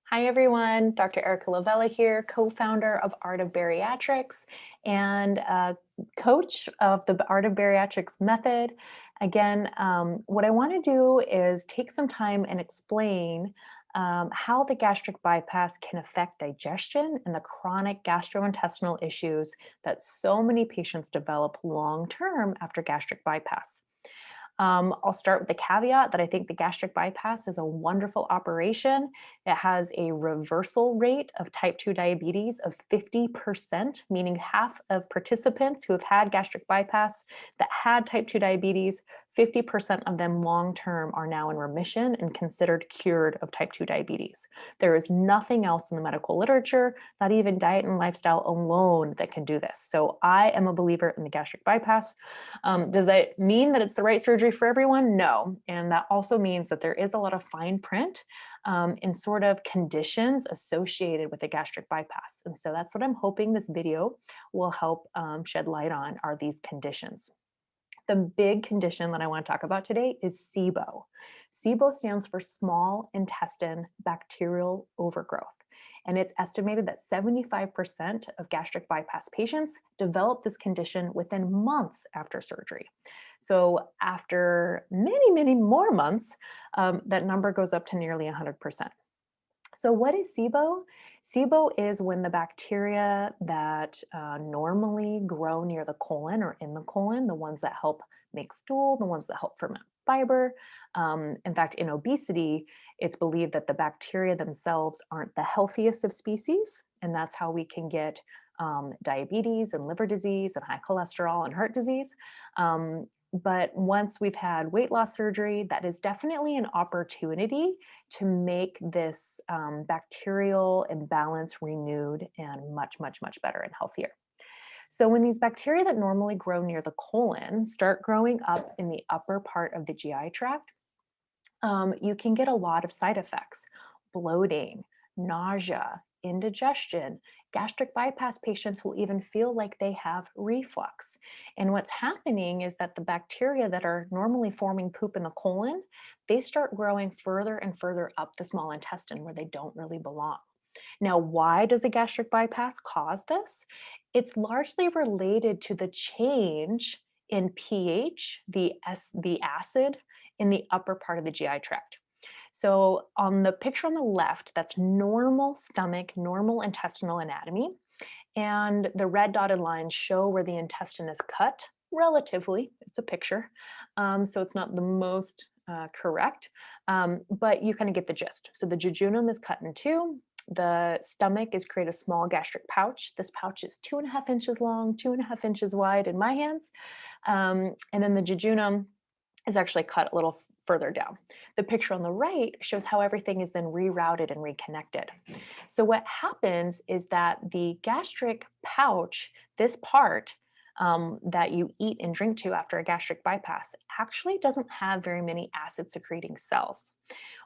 Hi everyone, Dr. Erica Lavella here, co-founder of Art of Bariatrics and coach of the Art of Bariatrics method. Again, what I want to do is take some time and explain how the gastric bypass can affect digestion and the chronic gastrointestinal issues that so many patients develop long-term after gastric bypass. I'll start with the caveat that I think the gastric bypass is a wonderful operation. It has a reversal rate of type 2 diabetes of 50%, meaning half of participants who have had gastric bypass that had type 2 diabetes, 50% of them long term are now in remission and considered cured of type 2 diabetes. There is nothing else in the medical literature, not even diet and lifestyle alone, that can do this. So I am a believer in the gastric bypass. Does that mean that it's the right surgery for everyone? No. And that also means that there is a lot of fine print and sort of conditions associated with the gastric bypass. And so that's what I'm hoping this video will help shed light on, are these conditions. The big condition that I want to talk about today is SIBO. SIBO stands for small intestine bacterial overgrowth. And it's estimated that 75% of gastric bypass patients develop this condition within months after surgery. So after many, many more months, that number goes up to nearly 100%. So what is SIBO? SIBO is when the bacteria that normally grow near the colon or in the colon, the ones that help make stool, the ones that help ferment fiber. In fact, in obesity, it's believed that the bacteria themselves aren't the healthiest of species, and that's how we can get diabetes and liver disease and high cholesterol and heart disease. But once we've had weight loss surgery, that is definitely an opportunity to make this bacterial imbalance renewed and much, much, much better and healthier. So when these bacteria that normally grow near the colon start growing up in the upper part of the GI tract, you can get a lot of side effects: bloating, nausea, indigestion. Gastric bypass patients will even feel like they have reflux. And what's happening is that the bacteria that are normally forming poop in the colon, they start growing further and further up the small intestine where they don't really belong. Now, why does a gastric bypass cause this? It's largely related to the change in pH, the acid in the upper part of the GI tract. So on the picture on the left, that's normal stomach, normal intestinal anatomy. And the red dotted lines show where the intestine is cut relatively. It's a picture. So it's not the most correct, but you kind of get the gist. So the jejunum is cut in two. The stomach is create a small gastric pouch. This pouch is 2.5 inches long, 2.5 inches wide in my hands. And then the jejunum is actually cut a little further down. The picture on the right shows how everything is then rerouted and reconnected. So what happens is that the gastric pouch, this part that you eat and drink to after a gastric bypass, actually doesn't have very many acid secreting cells.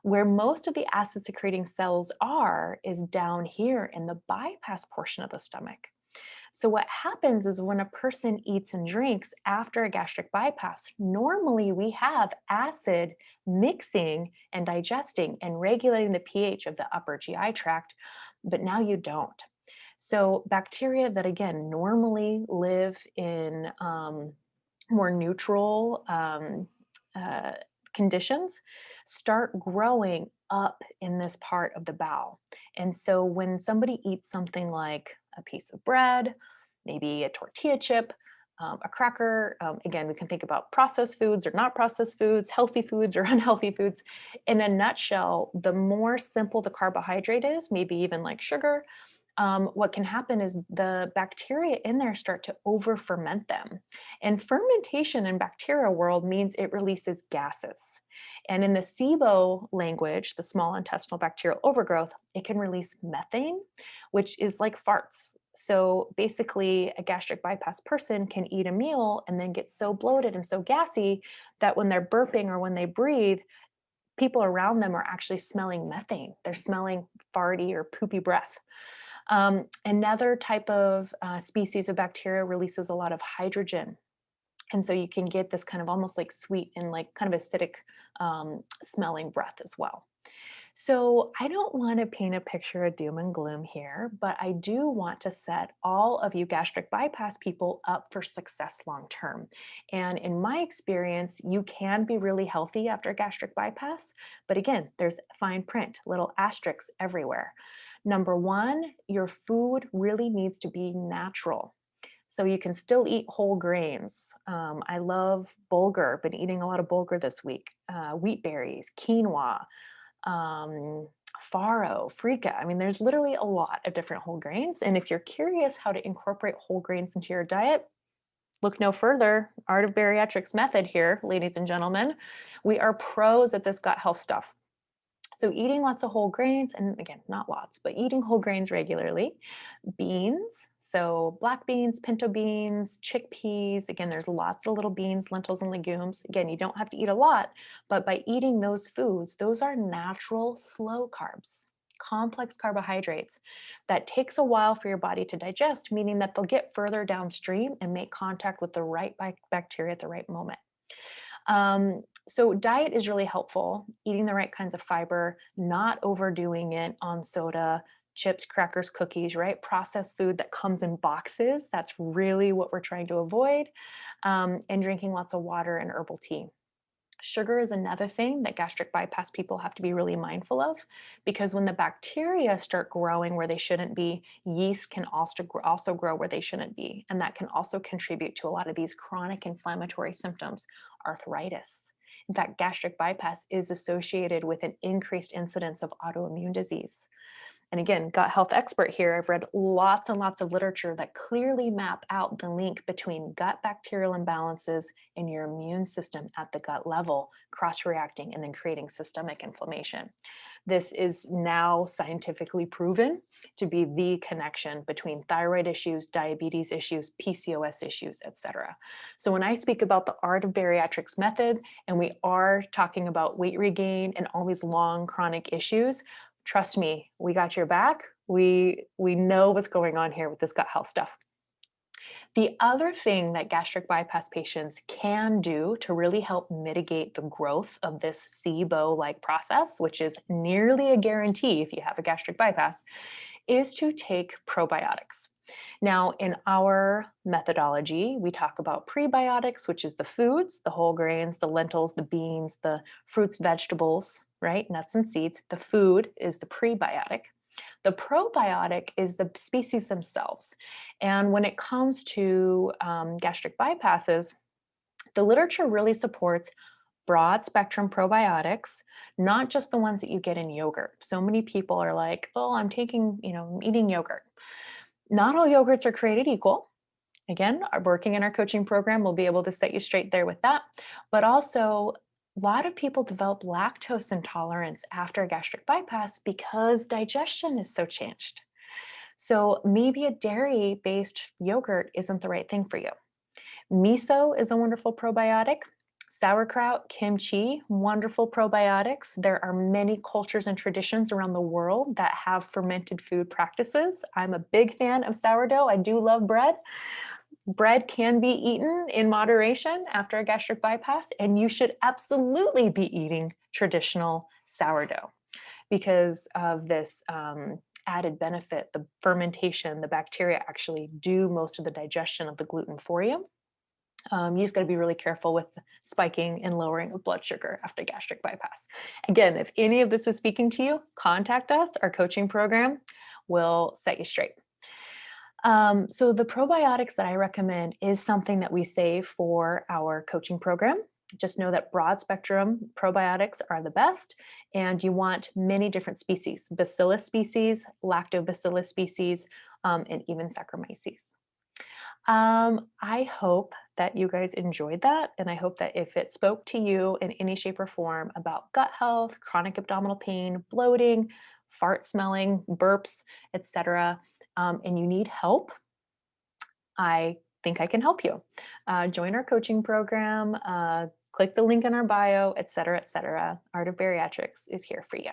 Where most of the acid secreting cells are is down here in the bypass portion of the stomach. So what happens is when a person eats and drinks after a gastric bypass, normally we have acid mixing and digesting and regulating the pH of the upper GI tract, but now you don't. So bacteria that, again, normally live in more neutral uh, conditions start growing up in this part of the bowel. And so when somebody eats something like a piece of bread, maybe a tortilla chip, a cracker, again, we can think about processed foods or not processed foods, healthy foods or unhealthy foods. In a nutshell, the more simple the carbohydrate is, maybe even like sugar, what can happen is the bacteria in there start to over ferment them. And fermentation in bacterial world means it releases gases. And in the SIBO language, the small intestinal bacterial overgrowth, it can release methane, which is like farts. So basically, a gastric bypass person can eat a meal and then get so bloated and so gassy that when they're burping or when they breathe, people around them are actually smelling methane. They're smelling farty or poopy breath. Another type of species of bacteria releases a lot of hydrogen. And so you can get this kind of almost like sweet and like kind of acidic smelling breath as well. So I don't want to paint a picture of doom and gloom here, but I do want to set all of you gastric bypass people up for success long term. And in my experience, you can be really healthy after gastric bypass. But again, there's fine print, little asterisks everywhere. Number one, your food really needs to be natural. So you can still eat whole grains. I love bulgur, been eating a lot of bulgur this week, wheat berries, quinoa, um, farro, freekeh. I mean, there's literally a lot of different whole grains. And if you're curious how to incorporate whole grains into your diet, look no further. Art of Bariatrics method here, ladies and gentlemen. We are pros at this gut health stuff. So eating lots of whole grains, and again, not lots, but eating whole grains regularly. Beans, so black beans, pinto beans, chickpeas. Again, there's lots of little beans, lentils, and legumes. Again, you don't have to eat a lot, but by eating those foods, those are natural slow carbs, complex carbohydrates that takes a while for your body to digest, meaning that they'll get further downstream and make contact with the right bacteria at the right moment. So diet is really helpful, eating the right kinds of fiber, not overdoing it on soda, chips, crackers, cookies, right? Processed food that comes in boxes. That's really what we're trying to avoid. And drinking lots of water and herbal tea. Sugar is another thing that gastric bypass people have to be really mindful of, because when the bacteria start growing where they shouldn't be, yeast can also grow where they shouldn't be. And that can also contribute to a lot of these chronic inflammatory symptoms, arthritis. In fact, gastric bypass is associated with an increased incidence of autoimmune disease. And again, gut health expert here, I've read lots and lots of literature that clearly map out the link between gut bacterial imbalances and your immune system at the gut level, cross-reacting and then creating systemic inflammation. This is now scientifically proven to be the connection between thyroid issues, diabetes issues, PCOS issues, etc. So when I speak about the Art of Bariatrics method, and we are talking about weight regain and all these long chronic issues, trust me, we got your back. We know what's going on here with this gut health stuff. The other thing that gastric bypass patients can do to really help mitigate the growth of this SIBO-like process, which is nearly a guarantee if you have a gastric bypass, is to take probiotics. Now, in our methodology, we talk about prebiotics, which is the foods, the whole grains, the lentils, the beans, the fruits, vegetables, right? Nuts and seeds. The food is the prebiotic. The probiotic is the species themselves. And when it comes to gastric bypasses, the literature really supports broad spectrum probiotics, not just the ones that you get in yogurt. So many people are like, oh, I'm eating yogurt. Not all yogurts are created equal. Again, working in our coaching program, we'll be able to set you straight there with that. But also, a lot of people develop lactose intolerance after a gastric bypass because digestion is so changed. So maybe a dairy-based yogurt isn't the right thing for you. Miso is a wonderful probiotic. Sauerkraut, kimchi, wonderful probiotics. There are many cultures and traditions around the world that have fermented food practices. I'm a big fan of sourdough. I do love bread. Bread can be eaten in moderation after a gastric bypass, and you should absolutely be eating traditional sourdough because of this added benefit. The fermentation, the bacteria actually do most of the digestion of the gluten for you. You just got to be really careful with spiking and lowering of blood sugar after gastric bypass. Again, if any of this is speaking to you, contact us. Our coaching program will set you straight. So the probiotics that I recommend is something that we save for our coaching program. Just know that broad spectrum probiotics are the best, and you want many different species, bacillus species, lactobacillus species, and even Saccharomyces. I hope that you guys enjoyed that, and I hope that if it spoke to you in any shape or form about gut health, chronic abdominal pain, bloating, fart smelling, burps, etc., and you need help, I think I can help you. Join our coaching program, click the link in our bio, etc., etc. Art of Bariatrics is here for you.